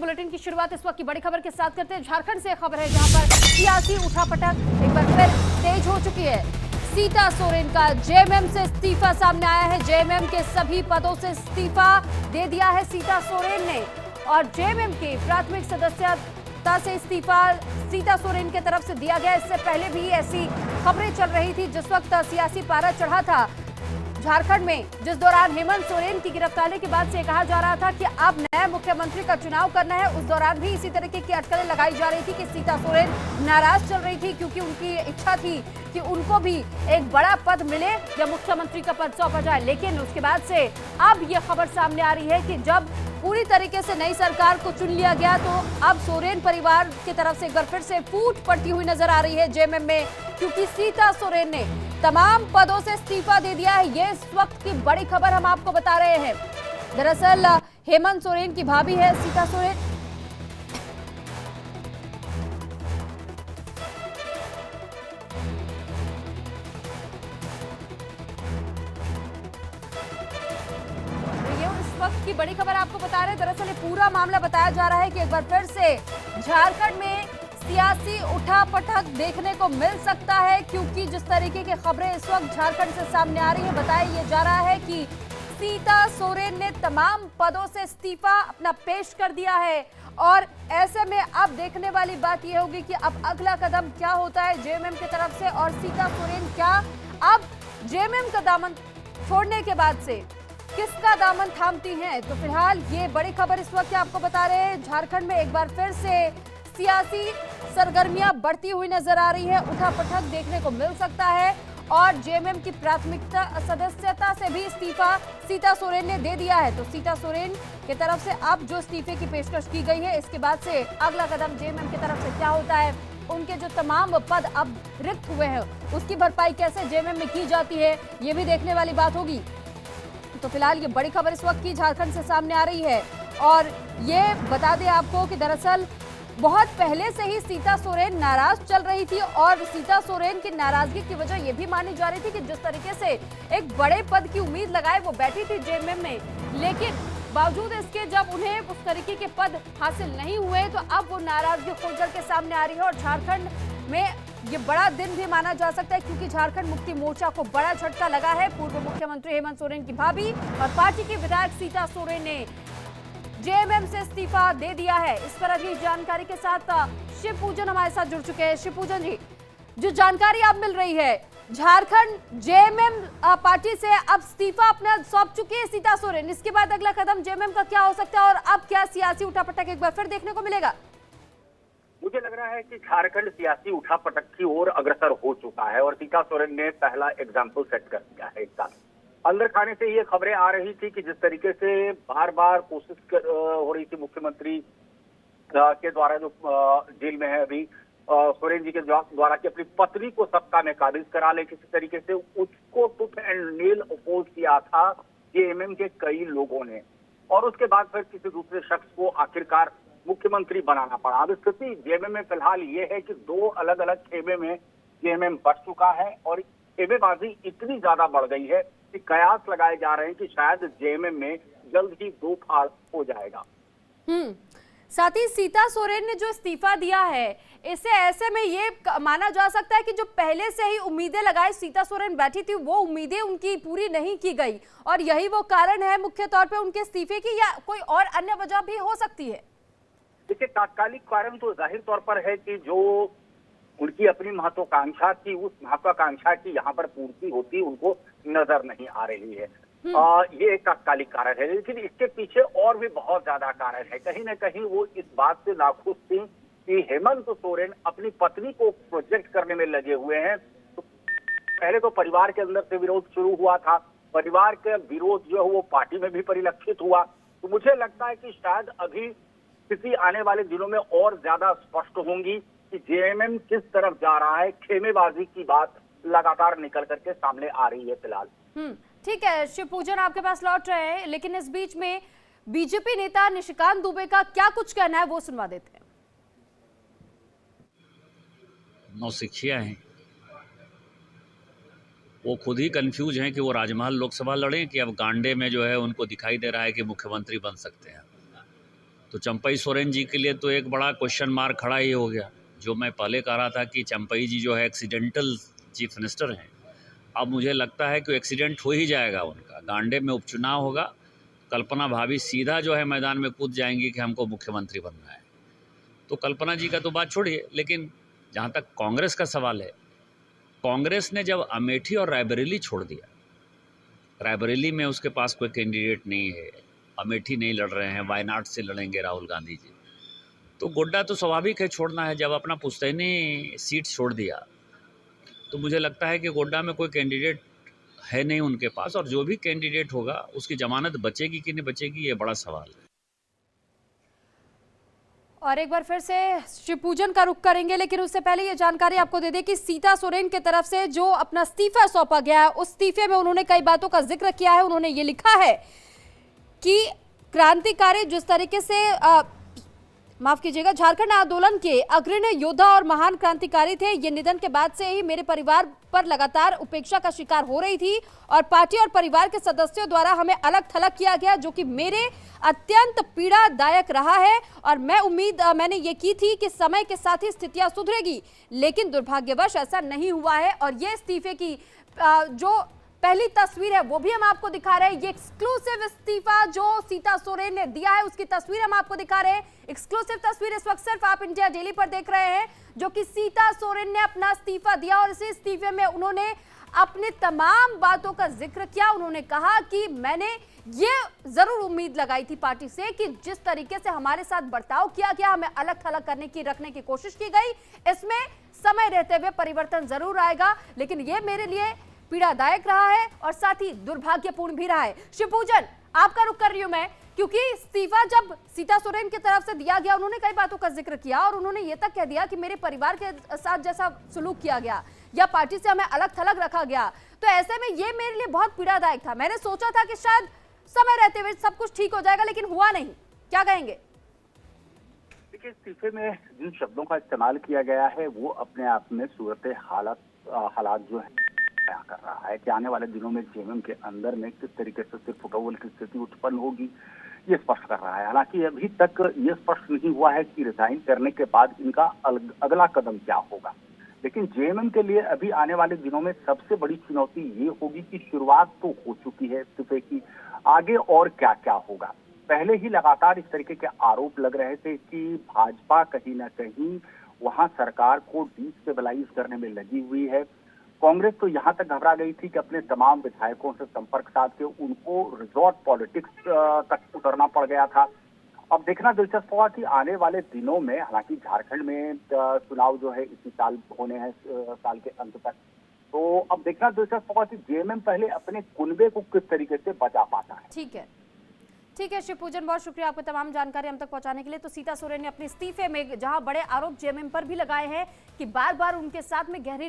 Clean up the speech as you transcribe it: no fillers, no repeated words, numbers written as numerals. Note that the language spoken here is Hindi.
बुलेटिन की शुरुआत इस वक्त की बड़ी खबर के साथ करते हैं। झारखंड से खबर है जहां पर सियासी उठापटक एक बार फिर तेज हो चुकी है। सीता सोरेन का जेएमएम से इस्तीफा सामने आया है। जेएमएम के सभी पदों से इस्तीफा दे दिया है सीता सोरेन ने और जेएमएम की प्राथमिक सदस्यता से इस्तीफा सीता सोरेन की तरफ से दिया गया। इससे पहले भी ऐसी खबरें चल रही थी जिस वक्त सियासी पारा चढ़ा था झारखंड में, जिस दौरान हेमंत सोरेन की गिरफ्तारी के बाद से कहा जा रहा था कि अब नए मुख्यमंत्री का चुनाव करना है। उस दौरान भी इसी तरीके की अटकलें लगाई जा रही थी कि सीता सोरेन नाराज चल रही थी क्योंकि उनकी इच्छा थी कि उनको भी एक बड़ा पद मिले या मुख्यमंत्री का पद सौंपा जाए। लेकिन उसके बाद से अब यह खबर सामने आ रही है कि जब पूरी तरीके से नई सरकार को चुन लिया गया तो अब सोरेन परिवार की तरफ से एक बार फिर से फूट पड़ती हुई नजर आ रही है जेएमएम में, क्योंकि सीता सोरेन ने तमाम पदों से इस्तीफा दे दिया है। ये इस वक्त की बड़ी खबर हम आपको बता रहे हैं। दरअसल हेमंत सोरेन की भाभी है सीता सोरेन। की बड़ी खबर आपको बता रहे हैं। दरअसल ये पूरा मामला बताया जा रहा है कि एक बार फिर से झारखंड में सियासी उठापटक देखने को मिल सकता है, क्योंकि जिस तरीके की खबरें इस वक्त झारखंड से सामने आ रही है, बताया ये जा रहा है कि सीता सोरेन ने तमाम पदों से इस्तीफा अपना पेश कर दिया है। और ऐसे में अब देखने वाली बात यह होगी कि अब अगला कदम क्या होता है जेएमएम की तरफ से और सीता सोरेन क्या अब जेएमएम का दामन छोड़ने के बाद से किसका दामन थामती हैं। तो फिलहाल ये बड़ी खबर इस वक्त आपको बता रहे हैं। झारखंड में एक बार फिर से सियासी सरगर्मियां बढ़ती हुई नजर आ रही है, उठापटक देखने को मिल सकता है और जेएमएम की प्राथमिकता सदस्यता से भी इस्तीफा सीता सोरेन ने दे दिया है। तो सीता सोरेन की तरफ से अब जो इस्तीफे की पेशकश की गई है, इसके बाद से अगला कदम जेएमएम की तरफ से क्या होता है, उनके जो तमाम पद अब रिक्त हुए हैं उसकी भरपाई कैसे जेएमएम में की जाती है, ये भी देखने वाली बात होगी। तो फिलहाल ये बड़ी खबर इस वक्त की झारखंड से सामने आ रही है और ये बता दें आपको कि दरअसल बहुत पहले से ही सीता सोरेन नाराज चल रही थी और सीता सोरेन की नाराजगी की वजह ये भी मानी जा रही थी कि जिस तरीके से एक बड़े पद की उम्मीद लगाए वो बैठी थी जेएमएम में, लेकिन बावजूद इसके जब उन्हें उस तरीके के पद हासिल नहीं हुए तो अब वो नाराजगी खुलकर के सामने आ रही है। और झारखंड में ये बड़ा दिन भी माना जा सकता है क्योंकि झारखंड मुक्ति मोर्चा को बड़ा झटका लगा है। पूर्व मुख्यमंत्री हेमंत सोरेन की भाभी और पार्टी की विधायक सीता सोरेन ने जेएमएम से इस्तीफा दे दिया है। इस पर अभी जानकारी के साथ शिव पूजन हमारे साथ जुड़ चुके हैं। शिव पूजन जी, जो जानकारी अब मिल रही है, झारखंड जेएमएम पार्टी से अब इस्तीफा अपना सौंप चुकी है सीता सोरेन, इसके बाद अगला कदम जेएमएम का क्या हो सकता है और अब क्या सियासी उठापटक एक बार फिर देखने को मिलेगा? मुझे लग रहा है कि झारखंड सियासी उठापटक की ओर अग्रसर हो चुका है और सीता सोरेन ने पहला एग्जाम्पल सेट कर दिया है। एक साथ अंदर खाने से ये खबरें आ रही थी कि जिस तरीके से बार बार कोशिश हो रही थी मुख्यमंत्री के द्वारा, जो जेल में है अभी, सोरेन जी के द्वारा कि अपनी पत्नी को सत्ता में काबिज करा ले किसी तरीके से, उसको टूथ एंड नेल अपोज किया था जेएमएम के कई लोगों ने और उसके बाद फिर किसी दूसरे शख्स को आखिरकार मुख्यमंत्री बनाना पड़ा। अब स्थिति जेएमएम में फिलहाल ये है कि दो अलग अलग खेमे में जेएमएम बढ़ चुका है और खेमेबाजी इतनी ज्यादा बढ़ गई है कि कयास लगाए जा रहे हैं कि शायद जेएमएम में जल्द ही दो फाड़ हो जाएगा। साथ ही सीता सोरेन ने जो इस्तीफा दिया है, इससे ऐसे में ये माना जा सकता है कि जो पहले से ही उम्मीदें लगाए सीता सोरेन बैठी थी वो उम्मीदें उनकी पूरी नहीं की गई और यही वो कारण है मुख्य तौर पे उनके इस्तीफे की, या कोई और अन्य वजह भी हो सकती है? देखिए, तात्कालिक कारण तो जाहिर तौर पर है कि जो उनकी अपनी महत्वाकांक्षा थी, उस महत्वाकांक्षा की यहाँ पर पूर्ति होती उनको नजर नहीं आ रही है। ये एक तात्कालिक कारण है, लेकिन इसके पीछे और भी बहुत ज्यादा कारण है। कहीं ना कहीं वो इस बात से नाखुश थी कि हेमंत सोरेन अपनी पत्नी को प्रोजेक्ट करने में लगे हुए हैं। तो पहले तो परिवार के अंदर से विरोध शुरू हुआ था, परिवार का विरोध जो है वो पार्टी में भी परिलक्षित हुआ। तो मुझे लगता है कि शायद अभी किसी आने वाले दिनों में और ज्यादा स्पष्ट होंगी कि जेएमएम किस तरफ जा रहा है। खेमेबाजी की बात लगातार निकल करके सामने आ रही है फिलहाल। ठीक है शिव पूजन, आपके पास लौट रहे हैं, लेकिन इस बीच में बीजेपी नेता निशिकांत दुबे का क्या कुछ कहना है वो सुनवा देते हैं। नौसिखिया हैं, वो खुद ही कंफ्यूज हैं कि वो राजमहल लोकसभा लड़ें कि अब गांडे में जो है उनको दिखाई दे रहा है कि मुख्यमंत्री बन सकते हैं। तो चंपई सोरेन जी के लिए तो एक बड़ा क्वेश्चन मार्क खड़ा ही हो गया। जो मैं पहले कह रहा था कि चंपई जी जो है एक्सीडेंटल चीफ मिनिस्टर हैं, अब मुझे लगता है कि एक्सीडेंट हो ही जाएगा उनका। गांडे में उपचुनाव होगा, कल्पना भाभी सीधा जो है मैदान में कूद जाएंगी कि हमको मुख्यमंत्री बनना है। तो कल्पना जी का तो बात छोड़िए, लेकिन जहाँ तक कांग्रेस का सवाल है, कांग्रेस ने जब अमेठी और रायबरेली छोड़ दिया, रायबरेली में उसके पास कोई कैंडिडेट नहीं है, अमेठी नहीं लड़ रहे हैं, वायनाड से लड़ेंगे राहुल गांधी जी, तो गोड्डा तो स्वाभाविक है छोड़ना है। जब अपना पुश्तैनी सीट छोड़ दिया तो मुझे लगता है कि गोड्डा में कोई कैंडिडेट है नहीं उनके पास, और जो भी कैंडिडेट होगा उसकी जमानत बचेगी कि नहीं बचेगी, ये बड़ा सवाल है। और एक बार फिर से शिव पूजन का रुख करेंगे, लेकिन उससे पहले ये जानकारी आपको दे दें कि सीता सोरेन की तरफ से जो अपना इस्तीफा सौंपा गया है, उस इस्तीफे में उन्होंने कई बातों का जिक्र किया है। उन्होंने ये लिखा है कि क्रांतिकारी जिस तरीके से माफ कीजिएगा, झारखंड आंदोलन के अग्रणी योद्धा और महान क्रांतिकारी थे। ये निधन के बाद से ही मेरे परिवार पर लगातार उपेक्षा का शिकार हो रही थी और पार्टी और परिवार के सदस्यों द्वारा हमें अलग थलग किया गया, जो कि मेरे अत्यंत पीड़ादायक रहा है। और मैंने ये की थी कि समय के साथ ही स्थितियां सुधरेगी, लेकिन दुर्भाग्यवश ऐसा नहीं हुआ है। और ये इस्तीफे की जो पहली तस्वीर है वो भी हम आपको दिखा रहे हैं। ये एक्सक्लूसिव इस्तीफा जो सीता सोरेन ने दिया है उसकी तस्वीर हम आपको दिखा रहे हैं। एक्सक्लूसिव तस्वीर इस वक्त सिर्फ आप इंडिया डेली पर देख रहे हैं, जो कि सीता सोरेन ने अपना इस्तीफा दिया और इसी इस्तीफे में उन्होंने अपनी तमाम बातों का जिक्र किया। उन्होंने कहा कि मैंने ये जरूर उम्मीद लगाई थी पार्टी से कि जिस तरीके से हमारे साथ बर्ताव किया गया, हमें अलग थलग रखने की कोशिश की गई, इसमें समय रहते हुए परिवर्तन जरूर आएगा, लेकिन ये मेरे लिए पीड़ादायक रहा है और साथ ही दुर्भाग्यपूर्ण भी रहा है। शिवपूजन, आपका रुख कर रही हूं मैं, क्योंकि इस्तीफा जब सीता सोरेन की तरफ से दिया गया, उन्होंने कई बातों का जिक्र किया और उन्होंने ये तक कह दिया कि मेरे परिवार के साथ जैसा सुलूक किया गया या पार्टी से हमें अलग थलग रखा गया, तो ऐसे में ये मेरे लिए बहुत पीड़ादायक था। मैंने सोचा था कि शायद समय रहते हुए सब कुछ ठीक हो जाएगा, लेकिन हुआ नहीं। क्या कहेंगे? देखिए, इस्तीफे में जिन शब्दों का इस्तेमाल किया गया है वो अपने आप में सूरत हालात जो है कर रहा है कि आने वाले दिनों में जेएमएम के अंदर में किस तरीके से सिर्फ फुटबॉल की स्थिति उत्पन्न होगी, ये स्पष्ट कर रहा है। हालांकि अभी तक ये स्पष्ट नहीं हुआ है कि रिजाइन करने के बाद इनका अगला कदम क्या होगा, लेकिन जेएमएम के लिए अभी आने वाले दिनों में सबसे बड़ी चुनौती ये होगी कि शुरुआत तो हो चुकी है इस्तीफे की, आगे और क्या क्या होगा। पहले ही लगातार इस तरीके के आरोप लग रहे थे कि भाजपा कहीं ना कहीं वहां सरकार को डिस्टेबलाइज करने में लगी हुई है। कांग्रेस तो यहां तक घबरा गई थी कि अपने तमाम विधायकों से संपर्क साध के उनको रिजॉर्ट पॉलिटिक्स तक उतरना पड़ गया था। अब देखना दिलचस्प होगा कि आने वाले दिनों में, हालांकि झारखंड में चुनाव जो है इसी साल होने हैं, साल के अंत तक, तो अब देखना दिलचस्प होगा कि जेएमएम पहले अपने कुनबे को किस तरीके से बचा पाता है। ठीक है शिवपूजन, बहुत शुक्रिया आपको तमाम जानकारी हम तक पहुंचाने के लिए। तो सीता सोरेन ने अपने इस्तीफे में जहां बड़े आरोप जेएमएम पर भी लगाए हैं कि बार बार उनके साथ में गहरी